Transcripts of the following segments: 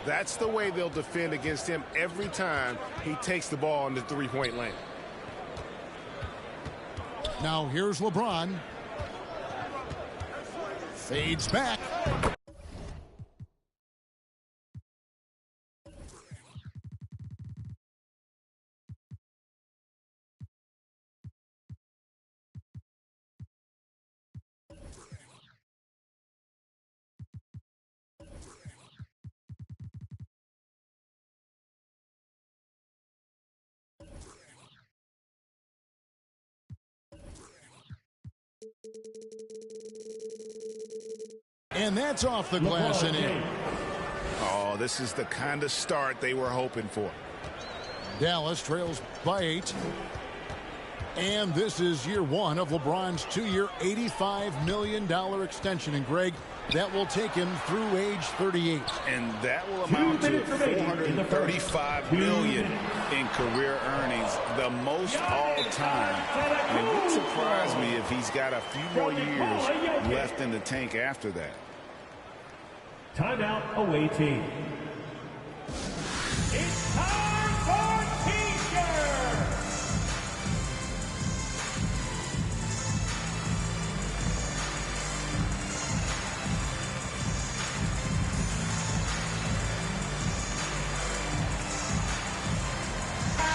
That's the way they'll defend against him every time he takes the ball in the three-point lane. Now here's LeBron. Fades back. And that's off the glass and in. Oh, this is the kind of start they were hoping for. Dallas trails by 8. And this is year one of LeBron's 2-year, $85 million extension. And, Greg, that will take him through age 38. And that will amount to $435 million in career earnings, the most all time. And it wouldn't surprise me if he's got a few more years left in the tank after that. Timeout away team. It's time for T-shirt.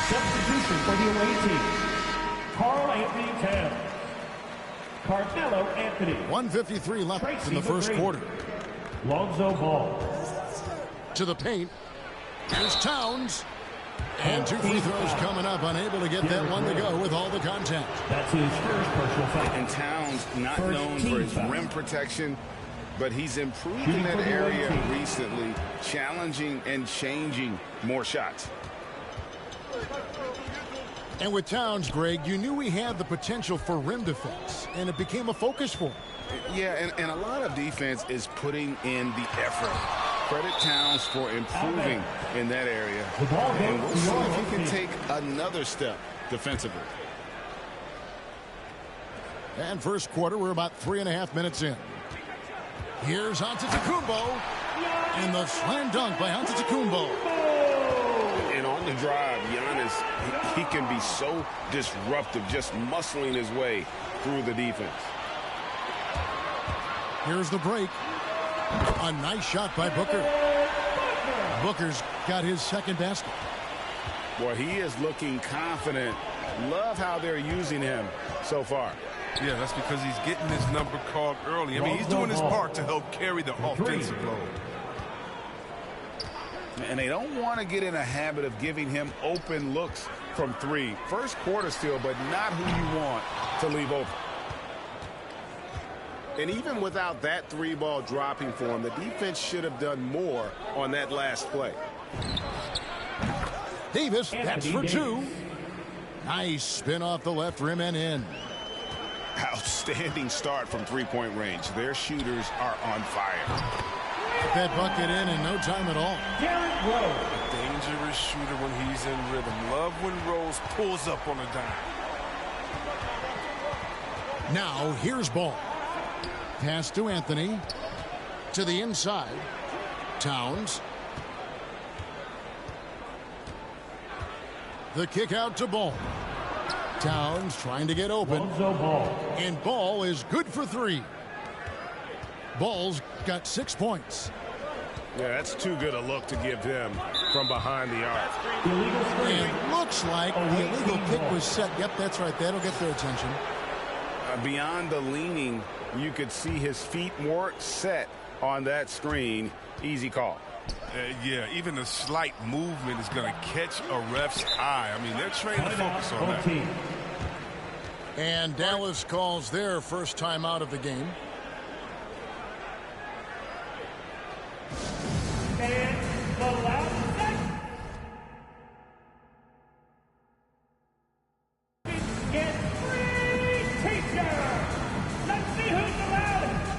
Substitution for the away team. Karl-Anthony Towns. Carmelo Anthony. 1:53 left in the first quarter. Lonzo Ball. To the paint. Here's Towns. And 2 free throws coming up. Unable to get that one to go with all the contact. That's his first personal foul. And Towns not known for his rim protection, but he's improved in that area recently, challenging and changing more shots. And with Towns, Greg, you knew he had the potential for rim defense, and it became a focus for him. Yeah, and a lot of defense is putting in the effort. Credit Towns for improving in that area. And we'll see if he can take another step defensively. And first quarter, we're about 3.5 minutes in. Here's Antetokounmpo. And the slam dunk by Antetokounmpo. And on the drive, Giannis, he can be so disruptive, just muscling his way through the defense. Here's the break. A nice shot by Booker. Booker's got his second basket. Boy, he is looking confident. Love how they're using him so far. Yeah, that's because he's getting his number called early. I mean, he's doing his part to help carry the offensive load. And they don't want to get in a habit of giving him open looks from 3. First quarter still, but not who you want to leave open. And even without that 3-ball dropping for him, the defense should have done more on that last play. Davis, that's for 2. Nice spin off the left rim and in. Outstanding start from 3-point range. Their shooters are on fire. Get that bucket in no time at all. Derrick Rose. Dangerous shooter when he's in rhythm. Love when Rose pulls up on a dime. Now, here's Ball. Pass to Anthony. To the inside. Towns. The kick out to Ball. Towns trying to get open. And Ball is good for 3. Ball's got 6 points. Yeah, that's too good a look to give him from behind the arc. And looks like the illegal pick was set. Yep, that's right. That'll get their attention. Beyond the leaning, you could see his feet more set on that screen. Easy call. Yeah, even a slight movement is going to catch a ref's eye. I mean, they're trained to focus on that. And Dallas calls their first time out of the game. And the last set. Get free T-shirts. Let's see who's the loudest.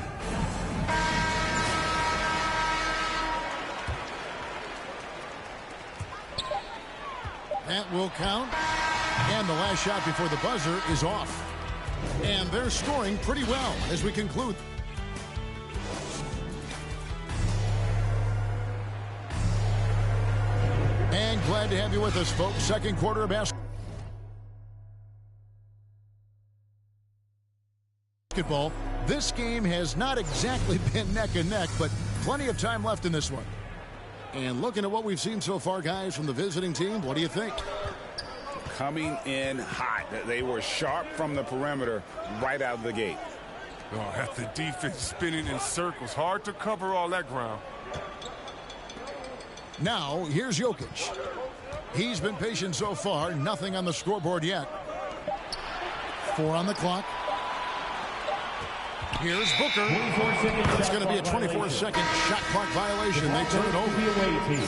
That will count. And the last shot before the buzzer is off. And they're scoring pretty well as we conclude. And glad to have you with us, folks. Second quarter of basketball. This game has not exactly been neck and neck, but plenty of time left in this one. And looking at what we've seen so far, guys, from the visiting team, what do you think? Coming in hot. They were sharp from the perimeter right out of the gate. Oh, that's the defense spinning in circles. Hard to cover all that ground. Now, here's Jokic. He's been patient so far. Nothing on the scoreboard yet. 4 on the clock. Here's Booker. It's going to be a 24-second shot clock violation. They turn it over. The away team.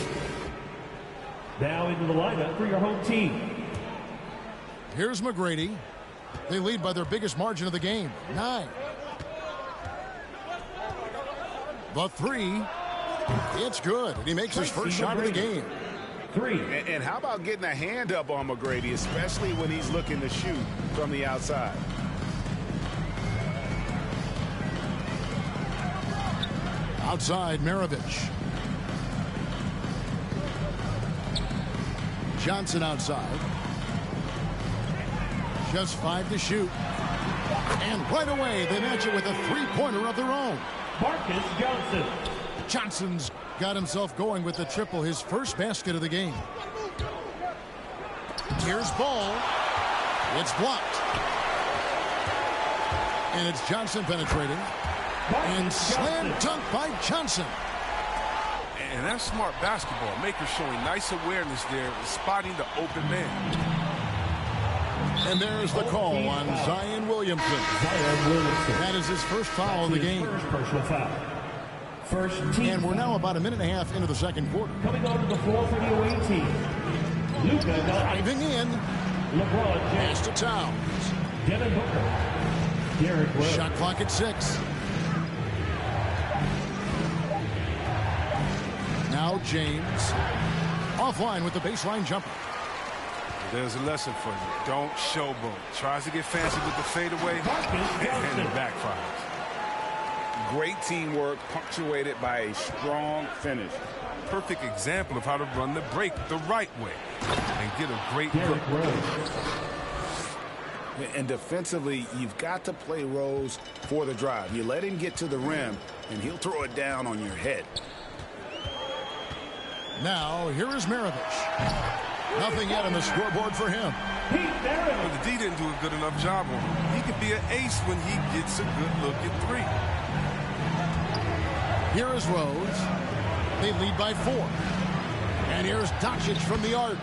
Now into the lineup for your home team. Here's McGrady. They lead by their biggest margin of the game, 9. The 3. It's good. And he makes his first shot of the game. 3. And how about getting a hand up on McGrady, especially when he's looking to shoot from the outside? Outside, Maravich. Johnson outside. Just 5 to shoot. And right away, they match it with a three-pointer of their own. Marcus Johnson. Johnson's got himself going with the triple, his first basket of the game. Here's Ball. It's blocked. And it's Johnson penetrating. And slam dunk by Johnson. And that's smart basketball. Maker showing nice awareness there, spotting the open man. And there's the call on Zion Williamson. That is his first foul of the game. First personal foul. First team. And we're now about a minute and a half into the second quarter. Coming onto the floor for the away team. Luka driving in. LeBron James. Pass to Towns. Devin Booker. Derrick Rose. Shot clock at 6. Now James. Offline with the baseline jumper. There's a lesson for you. Don't showboat. Tries to get fancy with the fadeaway, and it backfires. Great teamwork punctuated by a strong finish. Perfect example of how to run the break the right way and get a great look. And defensively, you've got to play Rose for the drive. You let him get to the rim, and he'll throw it down on your head. Now, here is Maravich. Nothing yet on the scoreboard for him. Well, the D didn't do a good enough job on him. He could be an ace when he gets a good look at 3. Here is Rose. They lead by 4. And here's Doncic from the arc.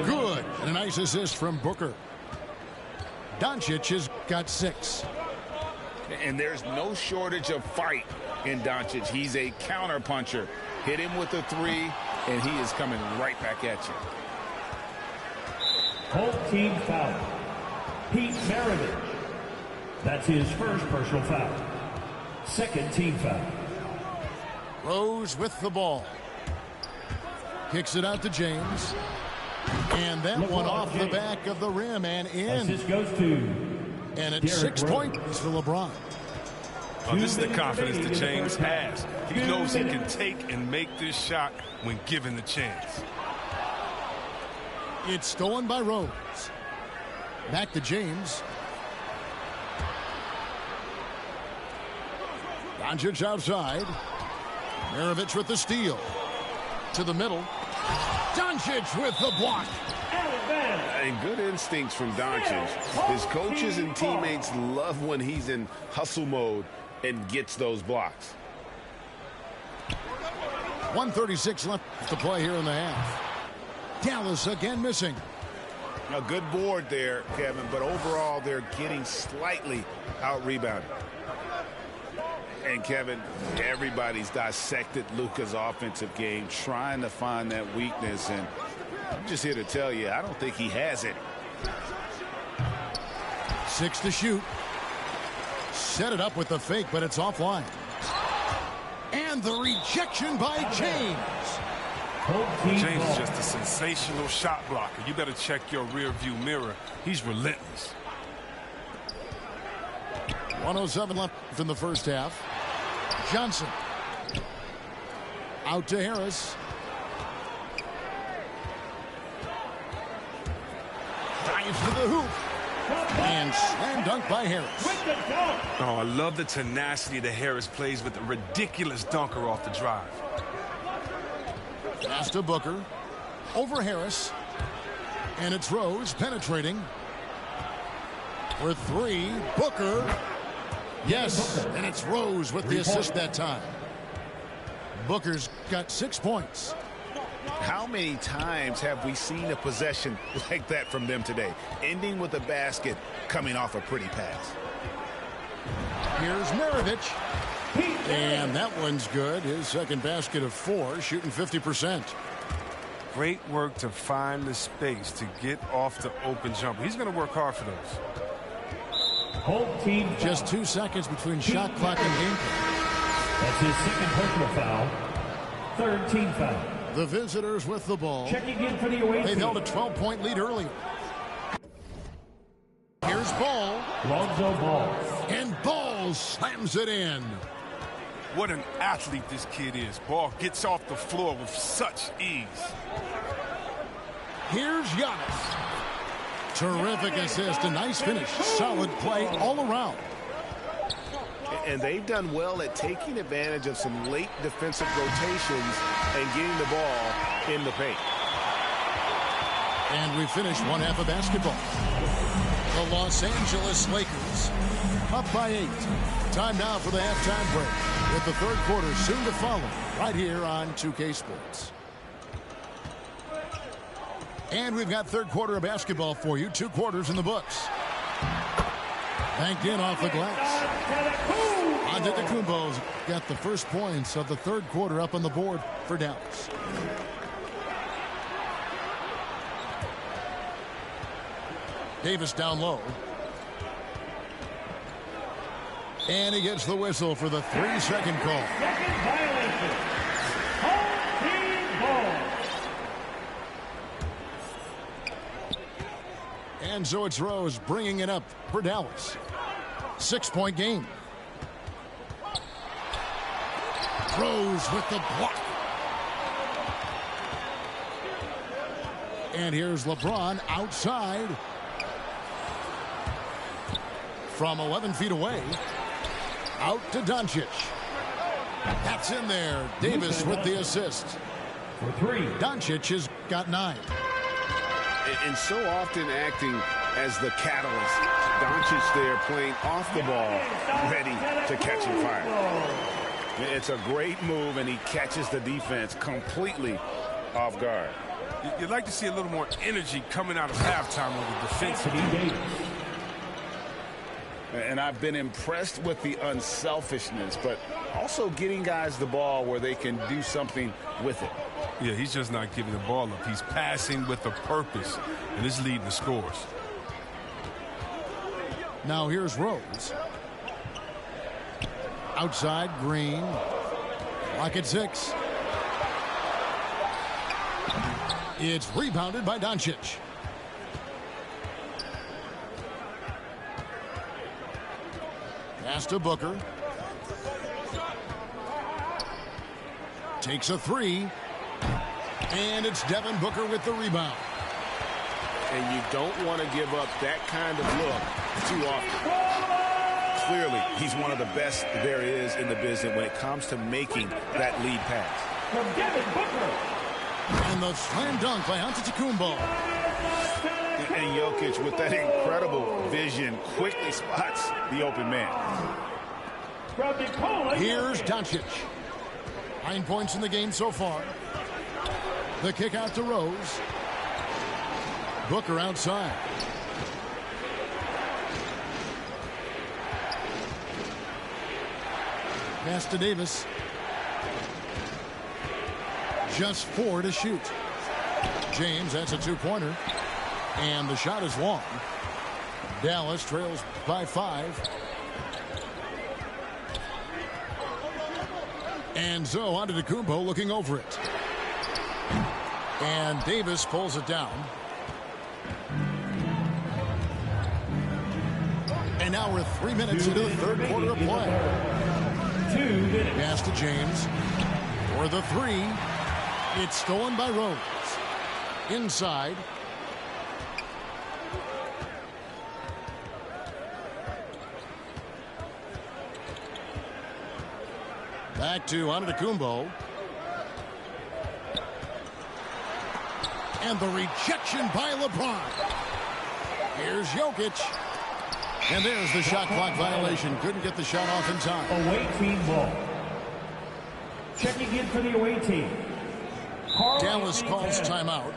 Good. And a nice assist from Booker. Doncic has got 6. And there's no shortage of fight in Doncic. He's a counter puncher. Hit him with a 3, and he is coming right back at you. Home team foul. Pete Maravich. That's his first personal foul. Second team foul. Rose with the ball. Kicks it out to James. And that one off the back of the rim and in. This goes to and it's 6 points for LeBron. Oh, this is the confidence that James has. He knows he can take and make this shot when given the chance. It's stolen by Rose. Back to James. Doncic outside. Maravich with the steal. To the middle. Doncic with the block. And good instincts from Doncic. His coaches and teammates love when he's in hustle mode and gets those blocks. 1:36 left to play here in the half. Dallas again missing. A good board there, Kevin, but overall they're getting slightly out-rebounded. And, Kevin, everybody's dissected Luka's offensive game, trying to find that weakness, and I'm just here to tell you, I don't think he has it. 6 to shoot. Set it up with the fake, but it's offline. And the rejection by James. James is just a sensational shot blocker. You better check your rear view mirror. He's relentless. 1:07 left in the first half. Johnson. Out to Harris. drives to the hoop. And slam dunk by Harris. Oh, I love the tenacity that Harris plays with a ridiculous dunker off the drive. Pass to Booker. Over Harris. And it's Rose penetrating. For three, Booker. Yes, and it's Rose with the assist that time. Booker's got 6 points. How many times have we seen a possession like that from them today? Ending with a basket, coming off a pretty pass. Here's Maravich. And that one's good. His second basket of 4, shooting 50%. Great work to find the space to get off the open jumper. He's going to work hard for those. Home team Just 2 seconds between shot clock and game clock. That's his second personal foul. Third team foul. The visitors with the ball. Checking in for the away They've team. held a 12-point lead earlier. Here's Ball. Lonzo Ball. And Ball slams it in. What an athlete this kid is. Ball gets off the floor with such ease. Here's Giannis. Terrific assist, a nice finish. Solid play all around. And they've done well at taking advantage of some late defensive rotations and getting the ball in the paint. And we finished one half of basketball. The Los Angeles Lakers up by 8. Time now for the halftime break, with the third quarter soon to follow right here on 2K Sports. And we've got third quarter of basketball for you. 2 quarters in the books. Banked in off the glass. Antetokounmpo's got the first points of the third quarter up on the board for Dallas. Davis down low. And he gets the whistle for the 3-second call. Second violation. Home team ball. And so it's Rose bringing it up for Dallas. 6-point game. Rose with the block. And here's LeBron outside. From 11 feet away. Out to Doncic. That's in there. Davis with the assist. For 3. Doncic has got 9. And so often acting as the catalyst. Doncic there playing off the ball, ready to catch and fire. It's a great move, and he catches the defense completely off guard. You'd like to see a little more energy coming out of halftime on the defensive end. And I've been impressed with the unselfishness, but also getting guys the ball where they can do something with it. Yeah, he's just not giving the ball up. He's passing with a purpose, and it's leading the scores. Now here's Rose. Outside, Green. Lock at 6. It's rebounded by Doncic. Pass to Booker. Takes a 3. And it's Devin Booker with the rebound. And you don't want to give up that kind of look too often. Clearly, he's one of the best there is in the business when it comes to making that lead pass. From Devin Booker. And the slam dunk by Antetokounmpo. And Jokic, with that incredible vision, quickly spots the open man. From Nikola Here's Jokic. Doncic. 9 points in the game so far. The kick out to Rose. Booker outside. Pass to Davis. Just 4 to shoot. James, that's a 2-pointer. And the shot is long. Dallas trails by 5. And so Antetokounmpo looking over it. And Davis pulls it down. And now we're 3 minutes into the third quarter of play. 2 minutes. Pass to James. For the 3. It's stolen by Rose. Inside. Back to Antetokounmpo. And the rejection by LeBron. Here's Jokic. And there's the shot clock violation. Couldn't get the shot off in time. Away team ball. Checking in for the away team. Dallas calls timeout.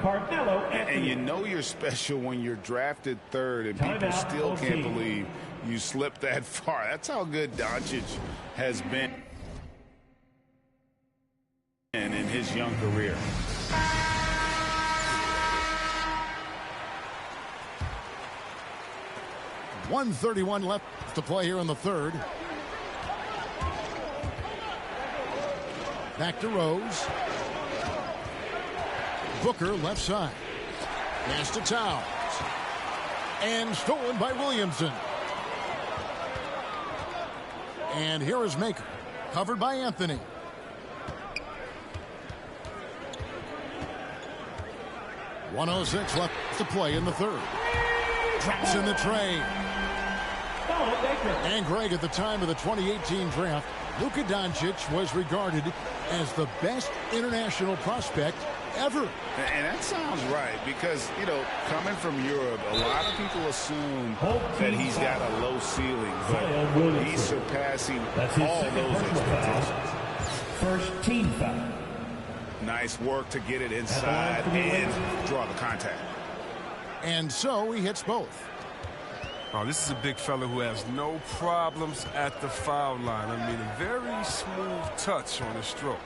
Carmelo Anthony. And you know you're special when you're drafted third and people still can't believe you slipped that far. That's how good Doncic has been in his young career. .131 left to play here in the third. Back to Rose. Booker left side. Pass to Towns. And stolen by Williamson. And here is Maker. Covered by Anthony. .106 left to play in the third. Drops in the tray. And Greg, at the time of the 2018 draft, Luka Doncic was regarded as the best international prospect ever. And that sounds right because, you know, coming from Europe, a lot of people assume that he's got a low ceiling, but he's surpassing all those expectations. First team foul. Nice work to get it inside and draw the contact. And so he hits both. Oh, this is a big fella who has no problems at the foul line. I mean, a very smooth touch on his stroke.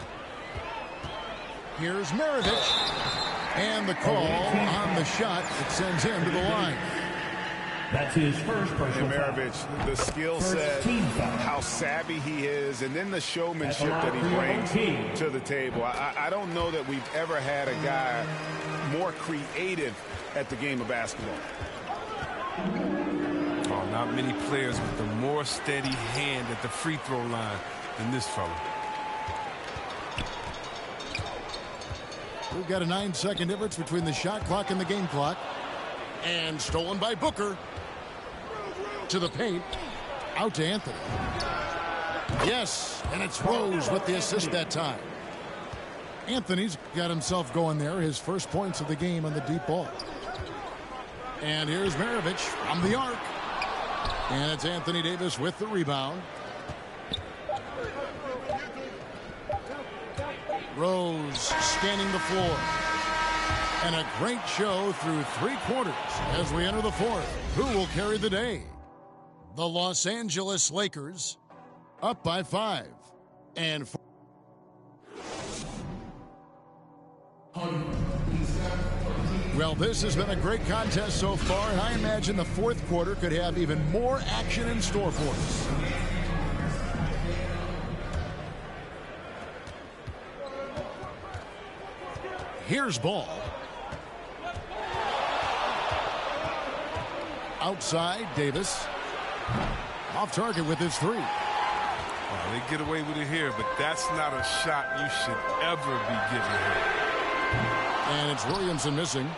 Here's Maravich. And the call on the shot that sends him to the line. That's his first personal and Maravich, foul. the skill set, how savvy he is, and then the showmanship that he brings to the table. I don't know that we've ever had a guy more creative at the game of basketball. Oh, not many players with a more steady hand at the free throw line than this fella. We've got a 9-second difference between the shot clock and the game clock. And stolen by Booker. To the paint. Out to Anthony. Yes, and it's Rose with the assist that time. Anthony's got himself going there. His first points of the game on the deep ball. And here's Maravich from the arc. And it's Anthony Davis with the rebound. Rose scanning the floor. And a great show through 3 quarters as we enter the fourth. Who will carry the day? The Los Angeles Lakers up by 5. And well, this has been a great contest so far, and I imagine the fourth quarter could have even more action in store for us. Here's ball. Outside, Davis. Off target with his 3. Oh, they get away with it here, but that's not a shot you should ever be giving here. And it's Williamson missing.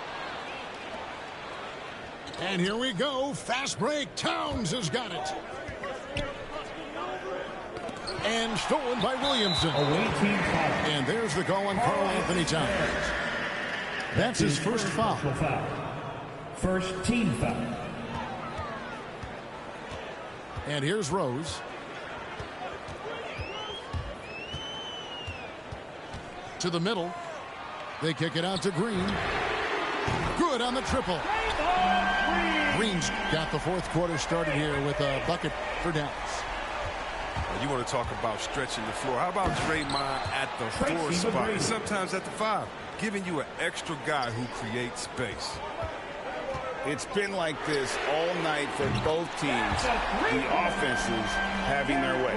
And here we go. Fast break. Towns has got it. And stolen by Williamson. And there's the call on Karl Anthony Towns. That's his first foul. First team foul. And here's Rose. To the middle. They kick it out to Green. Good on the triple. Green's got the fourth quarter started here with a bucket for Dallas. You want to talk about stretching the floor. How about Draymond at the 4 spot and sometimes at the 5, giving you an extra guy who creates space. It's been like this all night for both teams. The offenses having their way.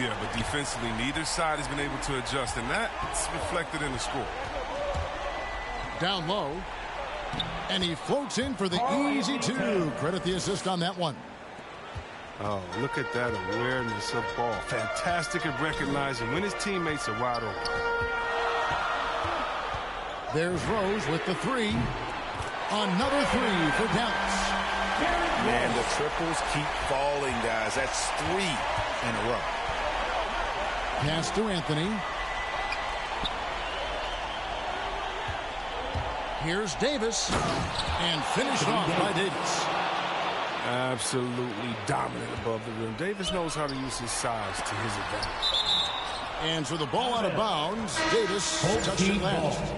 Yeah, but defensively, neither side has been able to adjust, and that's reflected in the score. Down low. And he floats in for the easy 2. Credit the assist on that one. Oh, look at that awareness of ball. Fantastic at recognizing when his teammates are wide open. There's Rose with the 3. Another 3 for Dallas. Man, the triples keep falling, guys. That's 3 in a row. Pass to Anthony. Here's Davis. And finished off by Davis. Absolutely dominant above the rim. Davis knows how to use his size to his advantage. And so the ball out of bounds. Davis touched it last.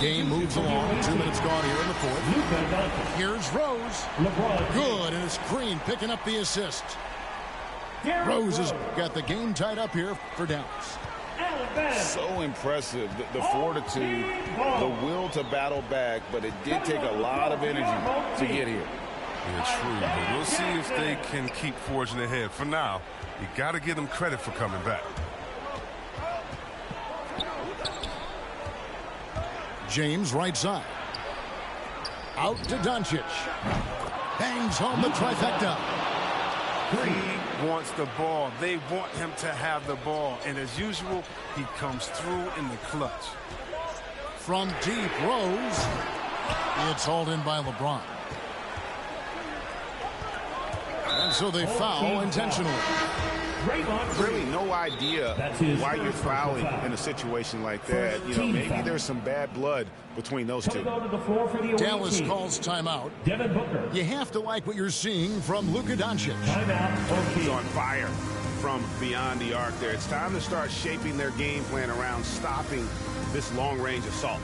Game moves along. 2 minutes gone here in the fourth. Here's Rose. Good, and it's Green picking up the assist. Rose has got the game tied up here for Dallas. So impressive, the fortitude, the will to battle back, but it did take a lot of energy to get here. Yeah, true, but we'll see if they can keep forging ahead. For now, you got to give them credit for coming back. James right side. Out to Doncic. Bangs home the trifecta. He wants the ball. They want him to have the ball. And as usual, he comes through in the clutch. From deep, Rose. It's hauled in by LeBron. And so they foul intentionally. Really no idea why you're fouling in a situation like that. You know, maybe there's some bad blood between those two. Dallas calls timeout. Devin Booker. You have to like what you're seeing from Luka Doncic. He's on fire from beyond the arc there. It's time to start shaping their game plan around stopping this long-range assault.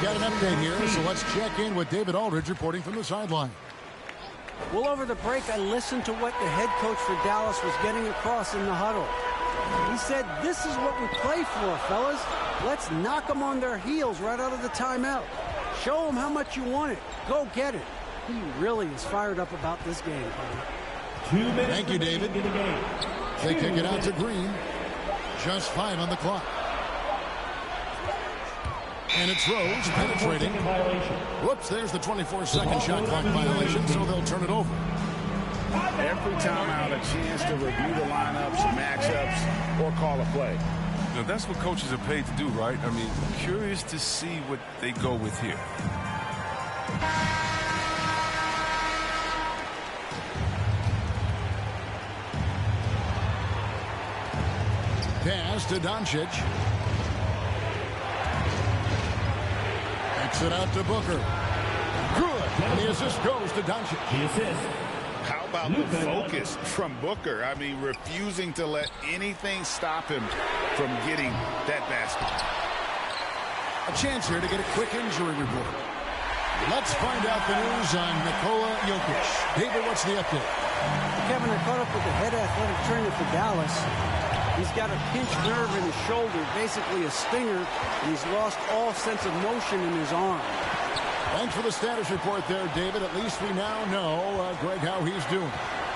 Got an update here, so let's check in with David Aldridge reporting from the sideline. Well, over the break, I listened to what the head coach for Dallas was getting across in the huddle. He said, this is what we play for, fellas. Let's knock them on their heels right out of the timeout. Show them how much you want it. Go get it. He really is fired up about this game, buddy. Thank you, David. They kick it out to Green. Just 5 on the clock. And it's Rose penetrating. Whoops, there's the 24-second shot clock violation, so they'll turn it over. Every time out, a chance to review the lineups, matchups, or call a play. Now, that's what coaches are paid to do, right? I mean, curious to see what they go with here. Pass to Doncic. It out to Booker. Good. And the assist goes to Doncic. The assist. How about the focus from Booker? I mean, refusing to let anything stop him from getting that basket. A chance here to get a quick injury report. Let's find out the news on Nikola Jokic. David, what's the update? Kevin, I caught up with the head athletic trainer for Dallas. He's got a pinched nerve in his shoulder, basically a stinger, and he's lost all sense of motion in his arm. Thanks for the status report there, David. At least we now know, Greg, how he's doing.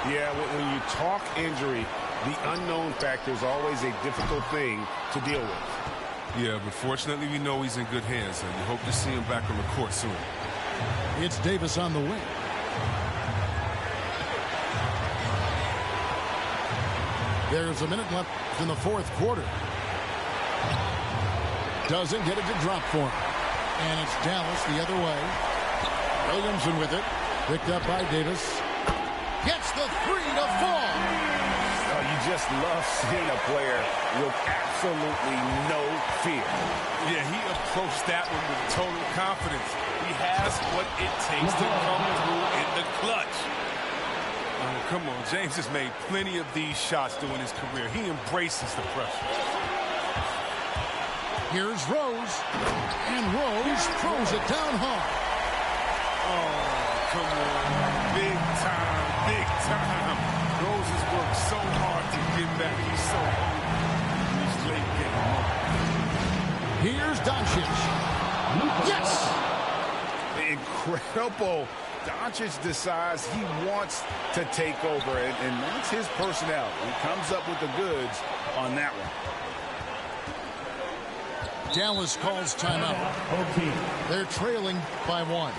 Yeah, when you talk injury, the unknown factor is always a difficult thing to deal with. Yeah, but fortunately we know he's in good hands, and you hope to see him back on the court soon. It's Davis on the wing. There's a minute left in the fourth quarter. Doesn't get it to drop for him. And it's Dallas the other way. Williamson with it. Picked up by Davis. Gets the 3 to fall. Oh, you just love seeing a player with absolutely no fear. Yeah, he approached that one with total confidence. He has what it takes to come through in the clutch. Oh, come on, James has made plenty of these shots during his career. He embraces the pressure. Here's Rose. And Rose throws it down hard. Oh, come on. Big time, big time. Rose has worked so hard to get back. He's so hungry. He's late getting up. Here's Doncic. Yes! Incredible Doncic decides he wants to take over, and that's his personality. He comes up with the goods on that one. Dallas calls timeout. They're trailing by 1.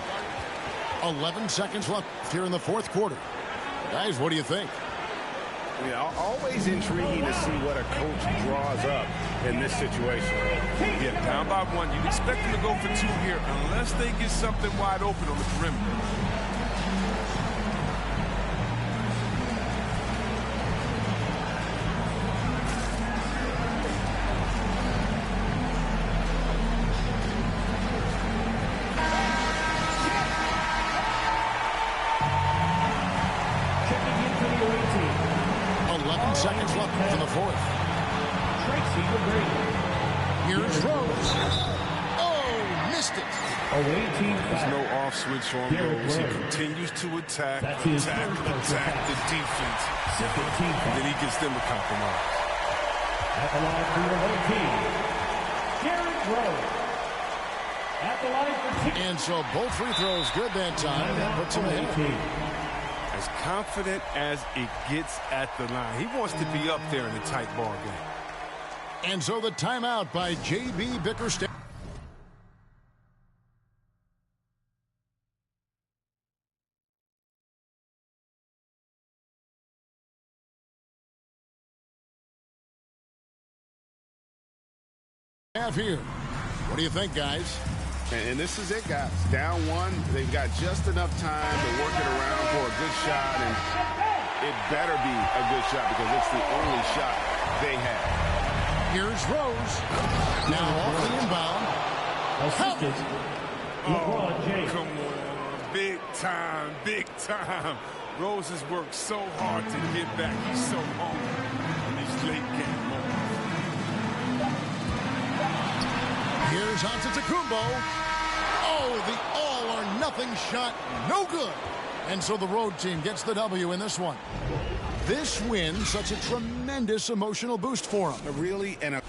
11 seconds left here in the fourth quarter. Guys, what do you think? Yeah, always intriguing to see what a coach draws up in this situation. Yeah, down by 1. You'd expect them to go for 2 here unless they get something wide open on the perimeter. Seconds left in the fourth. Here's Rose. Oh, missed it. There's no off switch on Rose. He continues to attack the defense. And then he gets them to compromise. At the line for your home team, Derrick Rose. At the line for team. And so both free throws good that time. That puts him ahead. As confident as it gets at the line. He wants to be up there in a tight ball game. And so the timeout by J.B. Bickerstaff. Here. What do you think, guys? And this is it, guys. Down 1. They've got just enough time to work it around for a good shot, and it better be a good shot because it's the only shot they have. Here's Rose. Now off the inbound. LeBron James. Come on. Big time, big time. Rose has worked so hard to get back. He's so hungry in these late game moments. Here's Antetokounmpo. Oh, the all-or-nothing shot. No good. And so the road team gets the W in this one. This win, such a tremendous emotional boost for them. Really, and a...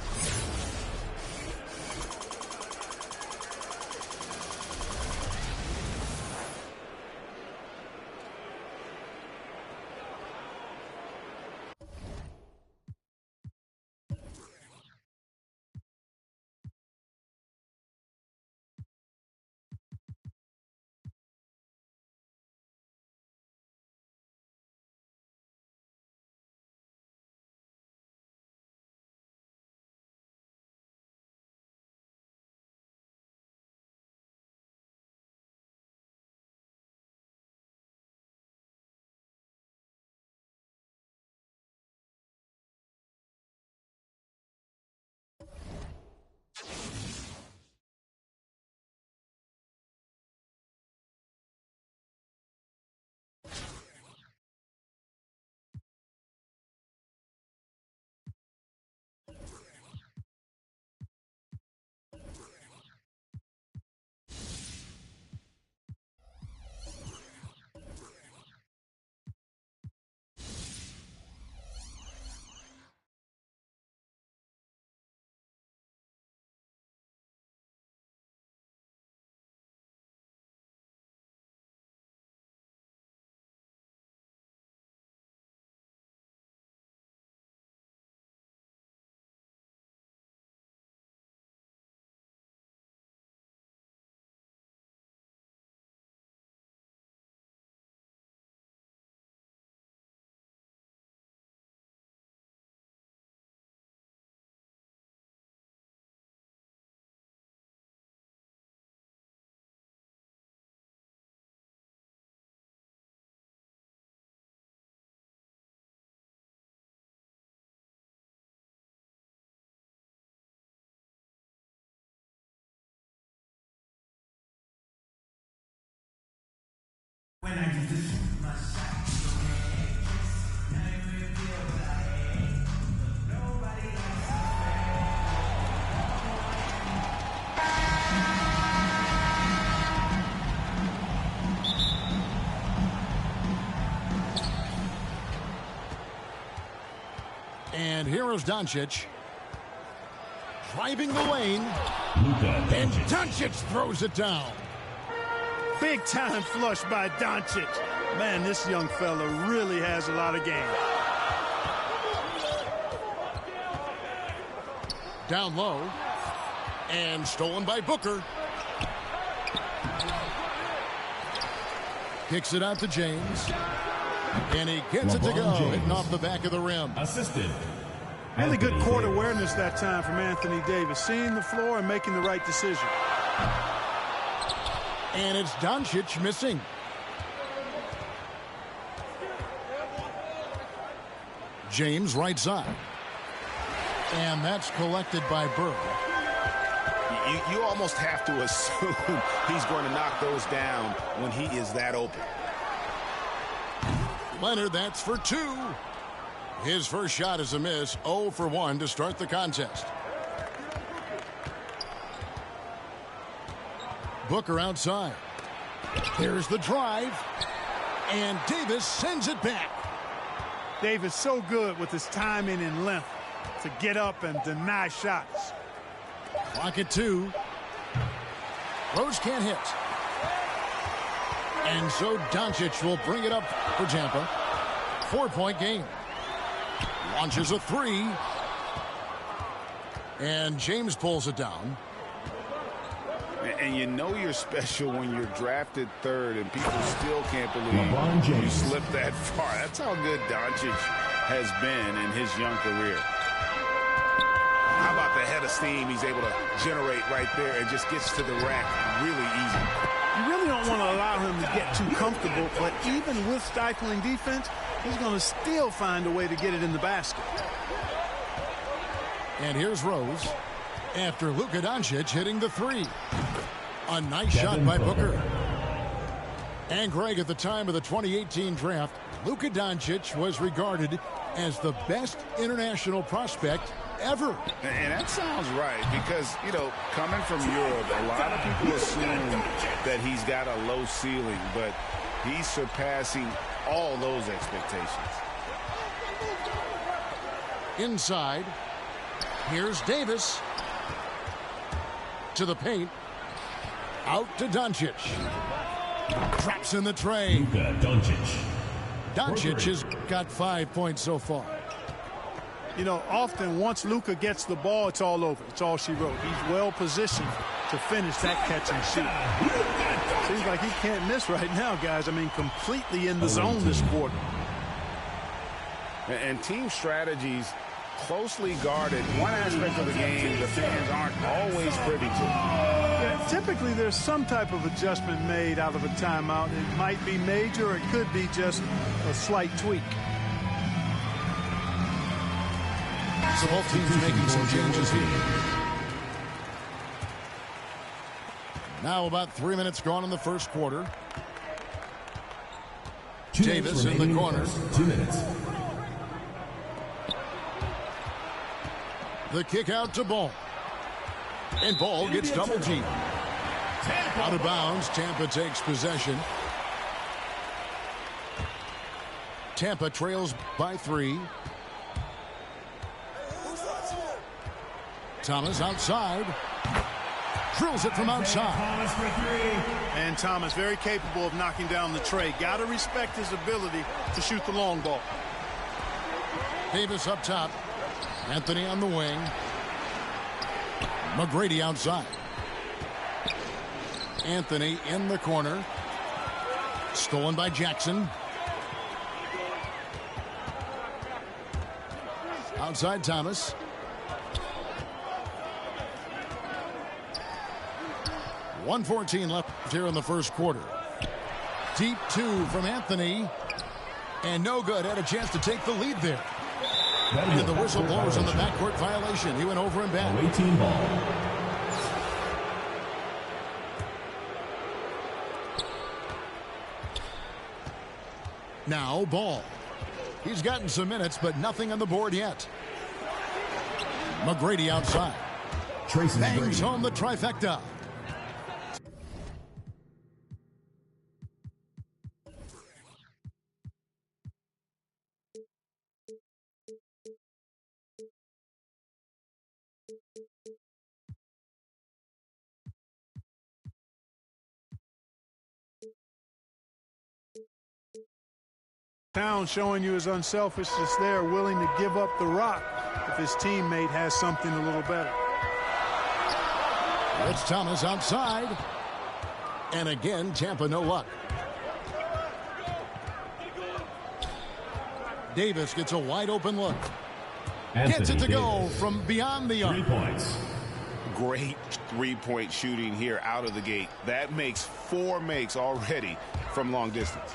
When I get this my side, now you reveal that I ain't nobody else. And here is Doncic. Driving the lane. Luka And Doncic. Doncic throws it down. Big time flush by Doncic. Man, this young fella really has a lot of game. Down low. And stolen by Booker. Kicks it out to James. And he gets it to go, hitting off the back of the rim. Assisted. Really good court awareness that time from Anthony Davis. Seeing the floor and making the right decision. And it's Doncic missing. James right side. And that's collected by Bird. You almost have to assume he's going to knock those down when he is that open. Leonard, that's for two. His first shot is a miss. 0 for 1 to start the contest. Booker outside. There's the drive. And Davis sends it back. Davis so good with his timing and length to get up and deny shots. Clock at 2. Rose can't hit. And so Doncic will bring it up for Tampa. 4-point game. Launches a 3. And James pulls it down. And you know you're special when you're drafted third and people still can't believe you slipped that far. That's how good Doncic has been in his young career. How about the head of steam he's able to generate right there and just gets to the rack really easy. You really don't want to allow him to get too comfortable, but even with stifling defense, he's going to still find a way to get it in the basket. And here's Rose after Luka Doncic hitting the 3. A nice shot by Booker. And Greg, at the time of the 2018 draft, Luka Doncic was regarded as the best international prospect ever. And that sounds right because, you know, coming from Europe, a lot of people assume that he's got a low ceiling, but he's surpassing all those expectations. Inside, here's Davis. To the paint. Out to Doncic. Traps in the tray. Luka Doncic. Doncic has got 5 points so far. You know, often once Luka gets the ball, it's all over. It's all she wrote. He's well positioned to finish that catch and shoot. Seems like he can't miss right now, guys. I mean, completely in the zone this quarter. And team strategies closely guarded. One aspect of the game the fans aren't always privy to. Yeah, typically, there's some type of adjustment made out of a timeout. It might be major, or it could be just a slight tweak. So both teams making some changes here. Now about 3 minutes gone in the first quarter. Davis in the corner. 2 minutes. The kick out to Ball. And Ball gets double teamed. Out of bounds, Tampa takes possession. Tampa trails by 3. Thomas outside. Drills it from outside. And Thomas very capable of knocking down the tray. Got to respect his ability to shoot the long ball. Davis up top. Anthony on the wing. McGrady outside. Anthony in the corner. Stolen by Jackson. Outside Thomas. .114 left here in the first quarter. Deep 2 from Anthony. And no good. Had a chance to take the lead there. And the whistle blows on the backcourt violation. He went over and back. 18 ball. Now Ball. He's gotten some minutes, but nothing on the board yet. McGrady outside. Bangs home the trifecta. Town showing you his unselfishness there, willing to give up the rock if his teammate has something a little better. It's Thomas outside. And again, Tampa no luck. Davis gets a wide open look. Gets it to go from beyond the arc. 3 points. Great three-point shooting here out of the gate. That makes 4 makes already from long distance.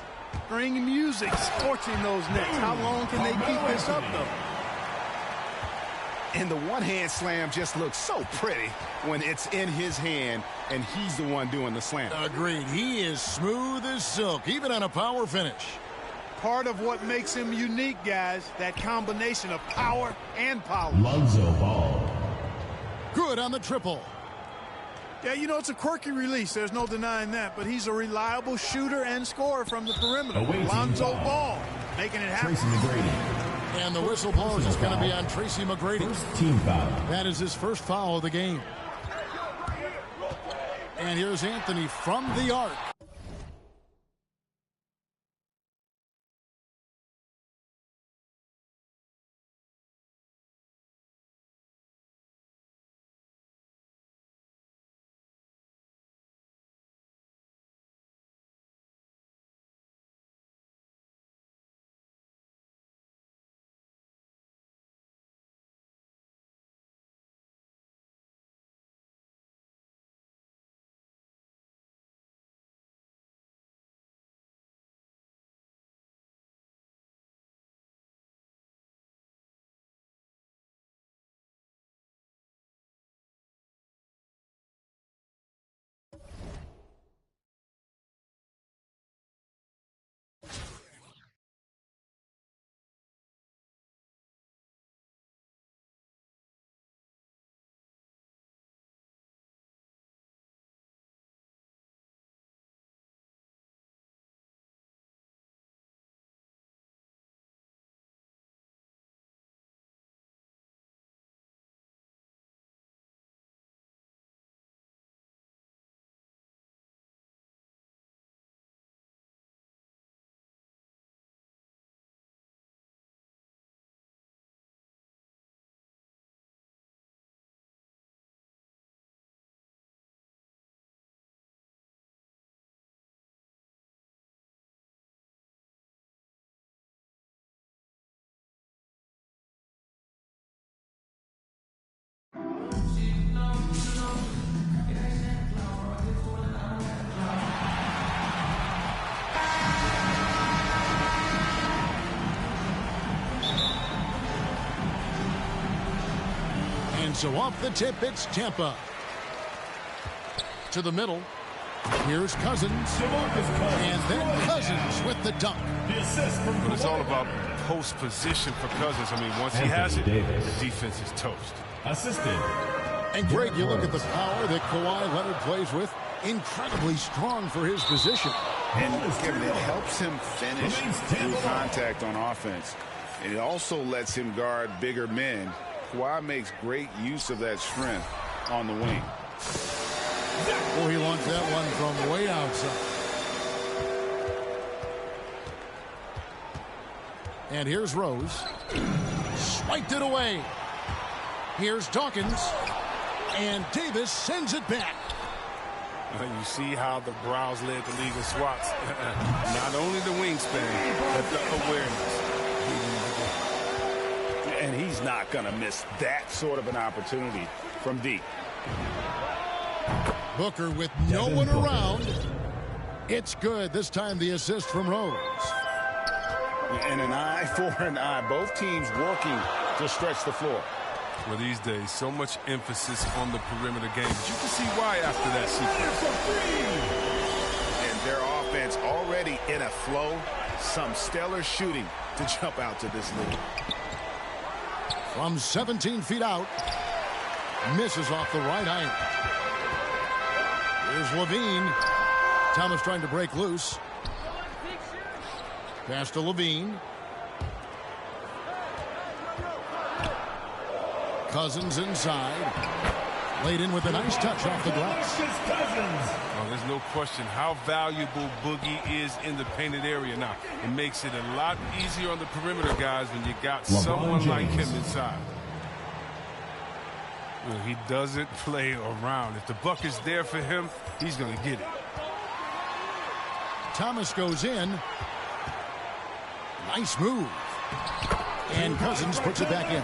Bring music, scorching those nets. How long can they keep this up, though? And the one-hand slam just looks so pretty when it's in his hand and he's the one doing the slam. Agreed. He is smooth as silk, even on a power finish. Part of what makes him unique, guys, that combination of power and power. Lonzo Ball. Good on the triple. Yeah, you know, it's a quirky release. There's no denying that. But he's a reliable shooter and scorer from the perimeter. Lonzo Ball making it happen. Tracy McGrady. And the whistle blows. It's going to be on Tracy McGrady. First team foul. That is his first foul of the game. And here's Anthony from the arc. And so off the tip, it's Tampa. To the middle. Here's Cousins. And then Cousins with the dunk. But it's all about post position for Cousins. I mean, once he has it, the defense is toast. Assisted. And Greg, you look at the power that Kawhi Leonard plays with. Incredibly strong for his position. And Kevin, it helps him finish through contact on offense. And it also lets him guard bigger men. Kawhi makes great use of that strength on the wing. Oh, he launched that one from way outside. And here's Rose. Swiped it away. Here's Dawkins. And Davis sends it back. You see how the Browns led the league in swats. Not only the wingspan, but the awareness. And he's not going to miss that sort of an opportunity from deep. Booker with no one around. It's good. This time the assist from Rose. And an eye for an eye. Both teams working to stretch the floor. Well, these days, so much emphasis on the perimeter game. But you can see why after that sequence. And their offense already in a flow. Some stellar shooting to jump out to this lead. From 17 feet out. Misses off the right iron. Here's Levine. Thomas trying to break loose. Pass to Levine. Cousins inside. Laid in with a nice touch off the glass. Oh, there's no question how valuable Boogie is in the painted area. Now, it makes it a lot easier on the perimeter, guys, when you got someone like him inside. Well, he doesn't play around. If the buck is there for him, he's going to get it. Thomas goes in. Nice move. And Cousins puts it back in.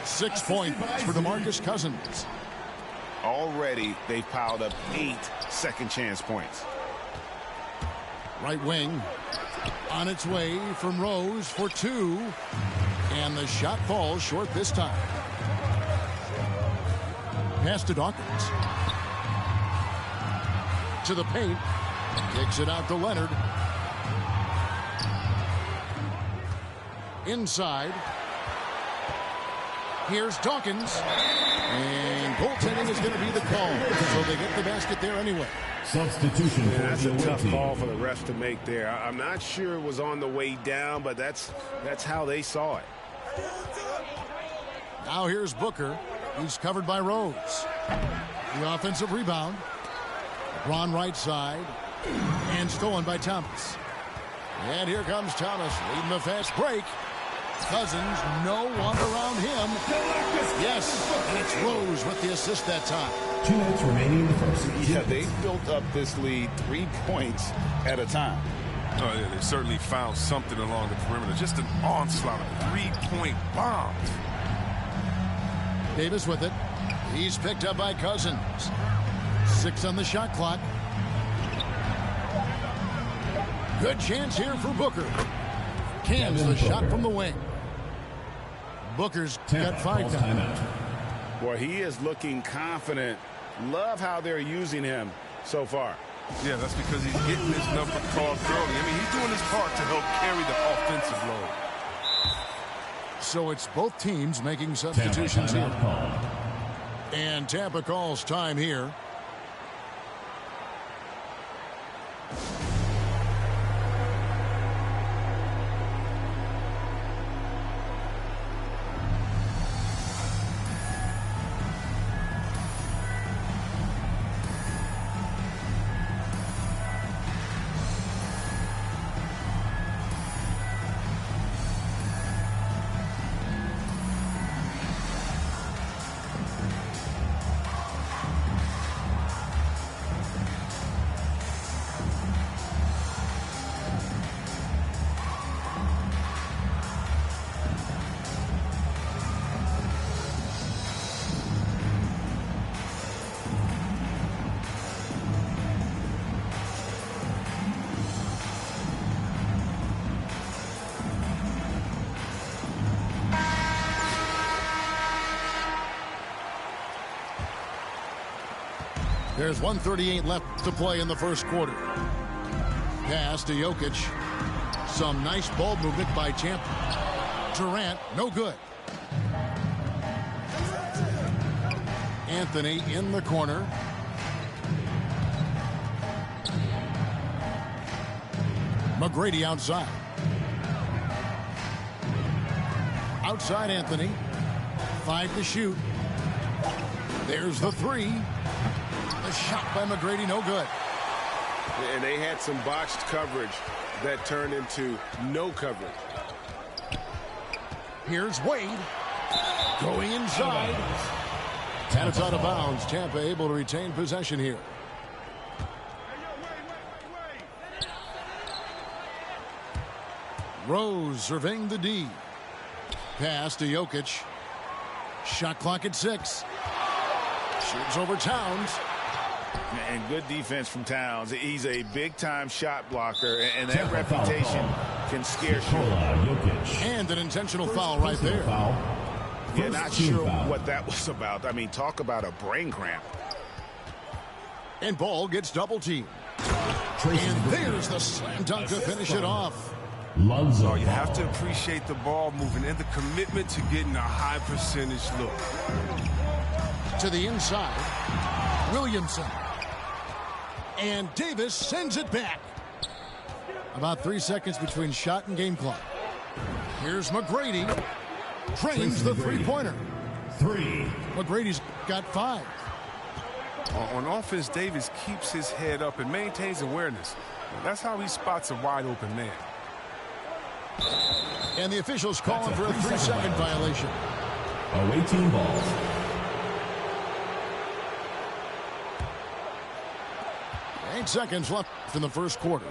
6 points for DeMarcus Cousins. Already, they've piled up 8 second chance points. Right wing on its way from Rose for 2. And the shot falls short this time. Pass to Dawkins. To the paint. Kicks it out to Leonard. Inside. Here's Dawkins. And goaltending is going to be the call. So they get the basket there anyway. Substitution for that's a tough team. call for the ref to make there. I'm not sure it was on the way down, but that's how they saw it. Now here's Booker. He's covered by Rose. The offensive rebound. LeBron right side. And stolen by Thomas. And here comes Thomas leading the fast break. Cousins, no one around him. Yes, and it's Rose with the assist that time. 2 minutes remaining in the first. Yeah, they built up this lead 3 points at a time. Oh, yeah, they certainly found something along the perimeter. Just an onslaught of 3-point bombs. Davis with it. He's picked up by Cousins. 6 on the shot clock. Good chance here for Booker. Cans the shot from the wing. Booker's got 5 timeout. Boy, he is looking confident. Love how they're using him so far. Yeah, that's because he's getting his number called early. I mean, he's doing his part to help carry the offensive load. So it's both teams making substitutions here. And Tampa calls time here. There's 1:38 left to play in the first quarter. Pass to Jokic. Some nice ball movement by Tampa. Durant, no good. Anthony in the corner. McGrady outside. Outside Anthony. 5 to shoot. There's the 3. The shot by McGrady, no good. And they had some botched coverage that turned into no coverage. Here's Wade. Going inside. And it's out of bounds. Tampa able to retain possession here. Rose surveying the D. Pass to Jokic. Shot clock at 6. Shoots over Towns. And good defense from Towns. He's a big-time shot blocker, and that reputation can scare you. And an intentional foul right there. Yeah, not sure what that was about. I mean, talk about a brain cramp. And ball gets double teamed. And there's the slam dunk to finish it off. Oh, you have to appreciate the ball moving and the commitment to getting a high percentage look. To the inside. Williamson. And Davis sends it back. About 3 seconds between shot and game clock. Here's McGrady. Trains the three-pointer. 3. McGrady's got 5. On offense, Davis keeps his head up and maintains awareness. That's how he spots a wide open man. And the officials calling for a 3-second violation. Away team ball. Eight seconds left in the first quarter.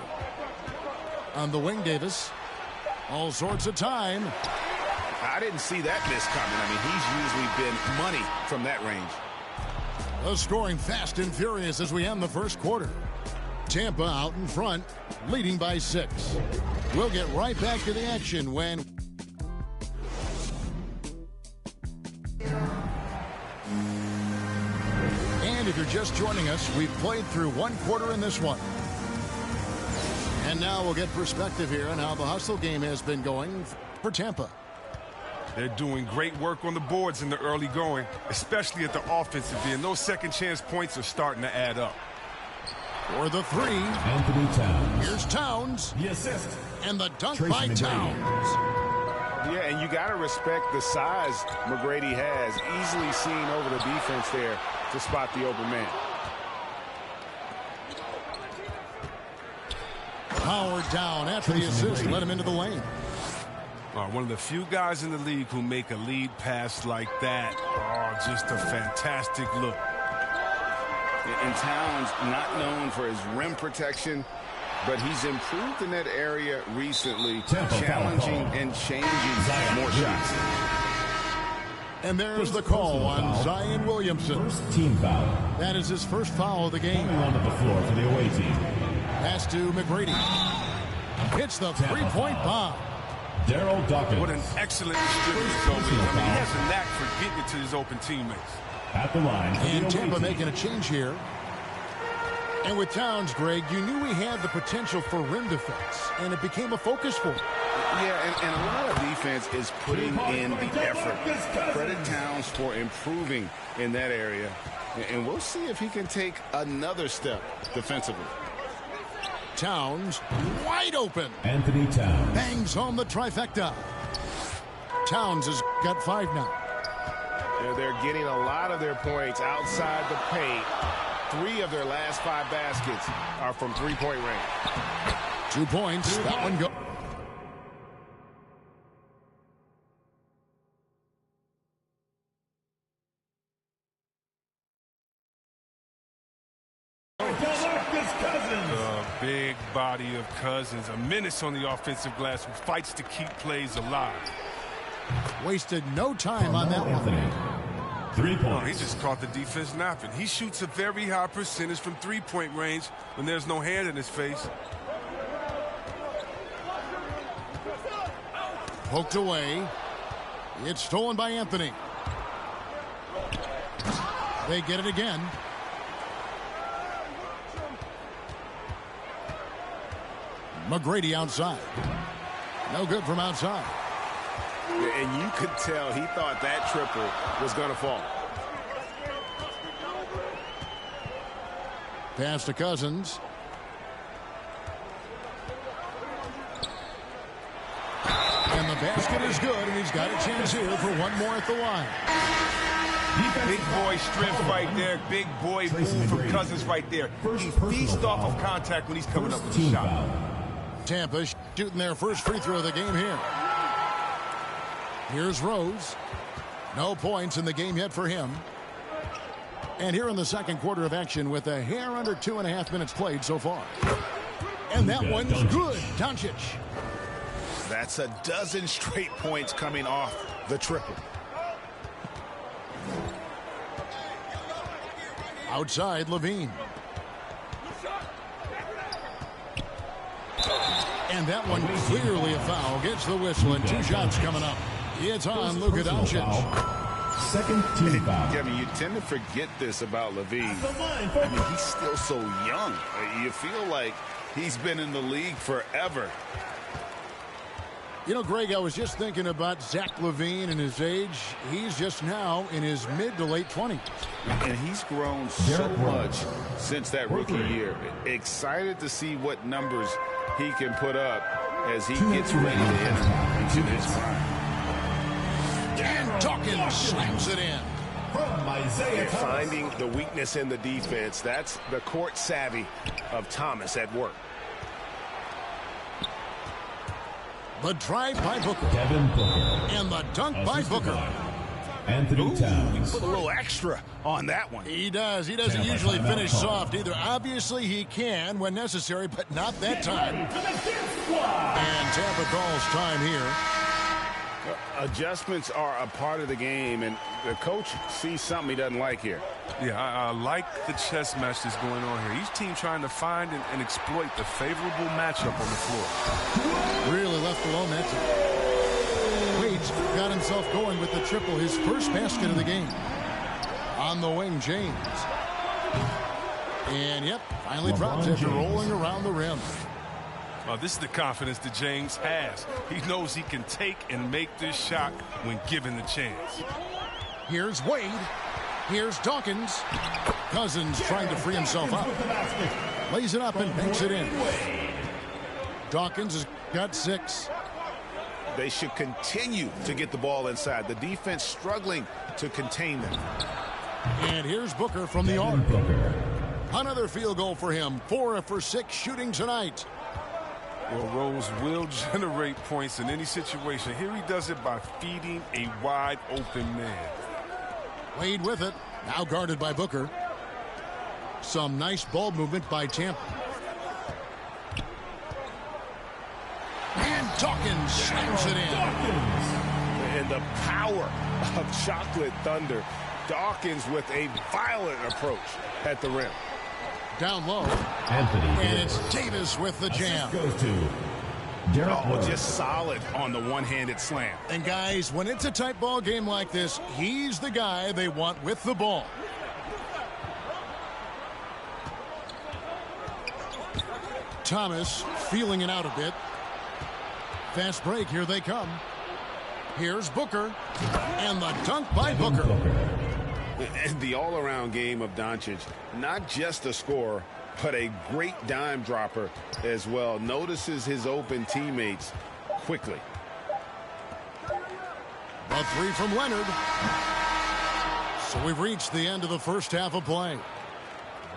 On the wing, Davis. All sorts of time. I didn't see that miss coming. I mean, he's usually been money from that range. The scoring fast and furious as we end the first quarter. Tampa out in front, leading by 6. We'll get right back to the action when... And if you're just joining us, we've played through one quarter in this one. And now we'll get perspective here on how the hustle game has been going for Tampa. They're doing great work on the boards in the early going, especially at the offensive end. Those second chance points are starting to add up. For the 3, Anthony Towns. Here's Towns. The assist. And the dunk Tracy by McGrady. Towns. Yeah, and you got to respect the size McGrady has. Easily seen over the defense there to spot the open man. Howard down after the assist, let him into the lane. One of the few guys in the league who make a lead pass like that. Oh, just a fantastic look. And Towns not known for his rim protection, but he's improved in that area recently, challenging and changing more shots. And there's the call on Zion Williamson. First team foul. That is his first foul of the game. Coming onto the floor for the away team. Pass to McGrady. Hits the three-point bomb. Daryl Dawkins. What an excellent distributor, Zoe. I mean, he has a knack for getting it to his open teammates. At the line. And Tampa making a change here. And with Towns, Greg, you knew he had the potential for rim defense, and it became a focus for him. Yeah, and a lot of defense is putting in the effort. Credit Towns for improving in that area. And we'll see if he can take another step defensively. Towns wide open. Anthony Towns. Bangs home the trifecta. Towns has got 5 now. Yeah, they're getting a lot of their points outside the paint. 3 of their last 5 baskets are from three-point range. 2 points. That one goes. Big body of Cousins, a menace on the offensive glass who fights to keep plays alive. Wasted no time on that one. 3 points. Oh, he just caught the defense napping. He shoots a very high percentage from three-point range when there's no hand in his face. Poked away. It's stolen by Anthony. They get it again. McGrady outside. No good from outside. And you could tell he thought that triple was going to fall. Pass to Cousins. And the basket is good, and he's got a chance here for one more at the line. Big boy strength right there. Big boy move from Cousins right there. He feasts off of contact when he's coming up with a shot. Tampa shooting their first free throw of the game here. Here's Rose. No points in the game yet for him. And here in the second quarter of action with a hair under 2.5 minutes played so far. And that one's good. Doncic. That's a dozen straight points coming off the triple. Outside, Levine. And that one clearly a foul. Gets the whistle, and 2 shots coming up. It's on Luka Doncic. Second team foul. Yeah, I mean, you tend to forget this about Levine. I mean, he's still so young. You feel like he's been in the league forever. You know, Greg, I was just thinking about Zach LaVine and his age. He's just now in his mid to late 20s. And he's grown so much since that rookie year. Excited to see what numbers he can put up as he gets ready to enter into his prime. And Dawkins slams it in. From Isaiah Thomas. Finding the weakness in the defense. That's the court savvy of Thomas at work. The drive by Booker. Devin Booker. And the dunk by Booker. Anthony Towns. Put a little extra on that one. He does. He doesn't usually finish soft either. Obviously, he can when necessary, but not that time. And Tampa calls time here. Adjustments are a part of the game, and the coach sees something he doesn't like here. Yeah, I like the chess match that's going on here. Each team trying to find and exploit the favorable matchup on the floor. Really left alone that time. Wade's got himself going with the triple, his first basket of the game. On the wing, James. And, yep, finally drops after rolling around the rim. This is the confidence that James has. He knows he can take and make this shot when given the chance. Here's Wade. Here's Dawkins. Cousins trying to free himself up. Lays it up and banks it in. Dawkins has got 6. They should continue to get the ball inside. The defense struggling to contain them. And here's Booker from the arc. Another field goal for him. 4 for 6 shooting tonight. Well, Rose will generate points in any situation. Here he does it by feeding a wide open man. Wade with it. Now guarded by Booker. Some nice ball movement by Tampa. And Dawkins slams it in. And the power of Chocolate Thunder. Dawkins with a violent approach at the rim. Down low. Anthony and it's Davis with the jam. Goes to Derek Rose. Just solid on the one-handed slam. And guys, when it's a tight ball game like this, he's the guy they want with the ball. Thomas feeling it out a bit. Fast break, here they come. Here's Booker. And the dunk by Booker. And the all-around game of Doncic, not just a scorer, but a great dime dropper as well. Notices his open teammates quickly. A 3 from Leonard. So we've reached the end of the first half of play.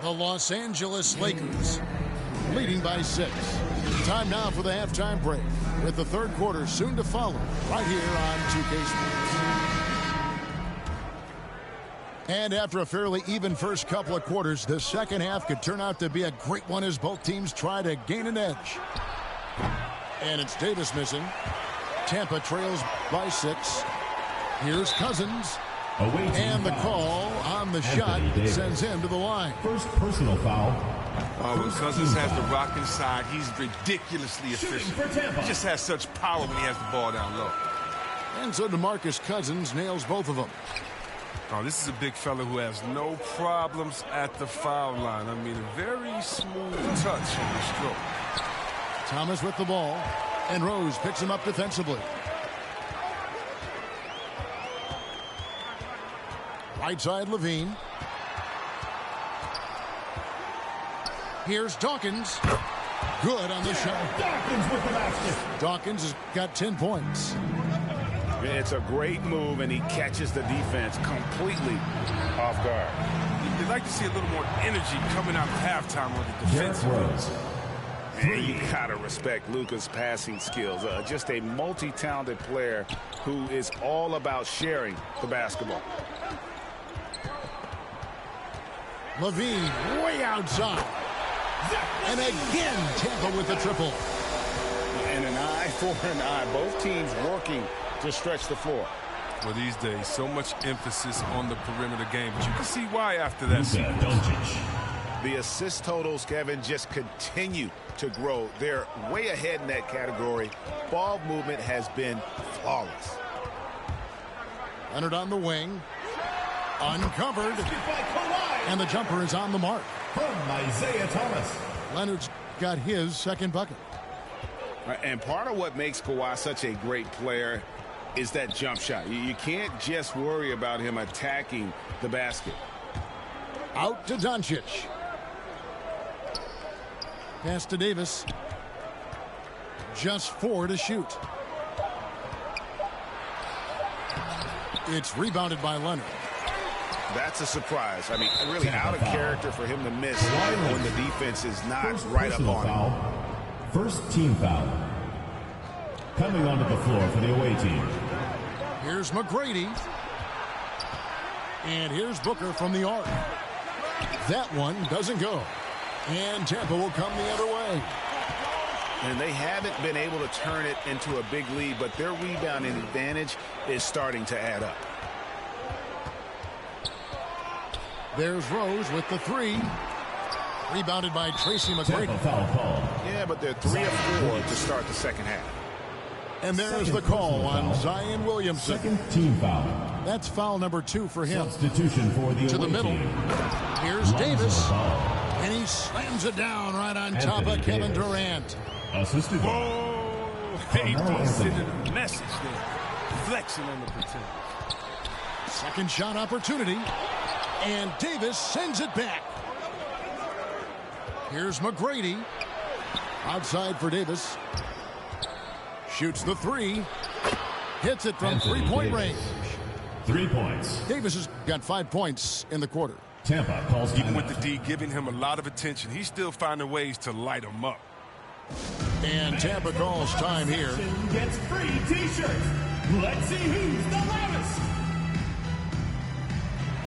The Los Angeles Lakers leading by 6. Time now for the halftime break, with the third quarter soon to follow right here on 2K Sports. And after a fairly even first couple of quarters, the second half could turn out to be a great one as both teams try to gain an edge. And it's Davis missing. Tampa trails by 6. Here's Cousins. And the call on the shot sends him to the line. First personal foul. When Cousins has the rock inside, he's ridiculously efficient. He just has such power when he has the ball down low. And so DeMarcus Cousins nails both of them. Oh, this is a big fella who has no problems at the foul line. I mean, a very smooth touch on the stroke. Thomas with the ball, and Rose picks him up defensively. Right side, Levine. Here's Dawkins. Good on the shot. Dawkins with the basket. Dawkins has got 10 points. It's a great move, and he catches the defense completely off guard. You'd like to see a little more energy coming out of halftime on the defense. Rose. And you gotta respect Luka's passing skills. Just a multi-talented player who is all about sharing the basketball. Levine way outside. And again, Tampa with the triple. And an eye for an eye. Both teams working to stretch the floor. Well, these days, so much emphasis on the perimeter game, but you can see why after that. The assist totals, Kevin, just continue to grow. They're way ahead in that category. Ball movement has been flawless. Leonard on the wing. Uncovered. And the jumper is on the mark. From Isaiah Thomas. Leonard's got his second bucket. And part of what makes Kawhi such a great player is that jump shot. You can't just worry about him attacking the basket. Out to Doncic. Pass to Davis. Just 4 to shoot. It's rebounded by Leonard. That's a surprise. I mean, really out of character for him to miss when the defense is not right up on him. First team foul. Coming onto the floor for the away team. Here's McGrady. And here's Booker from the arc. That one doesn't go. And Tampa will come the other way. And they haven't been able to turn it into a big lead, but their rebounding advantage is starting to add up. There's Rose with the three. Rebounded by Tracy McGrady. Yeah, but they're 3 of 4 to start the second half. And there's the call on Zion Williamson. Second team foul. That's foul number 2 for him. Substitution for the to the middle. team. Here's Davis. And he slams it down right on top of Kevin Durant. Assisted by AD sending a message there. Flexing on the pretender. Second shot opportunity. And Davis sends it back. Here's McGrady. Outside for Davis. Shoots the three. Hits it from three-point range. 3 points. Davis has got 5 points in the quarter. Tampa calls even with the D giving him a lot of attention, he's still finding ways to light him up. And Tampa calls time here. Gets free T-shirts. Let's see who's the loudest.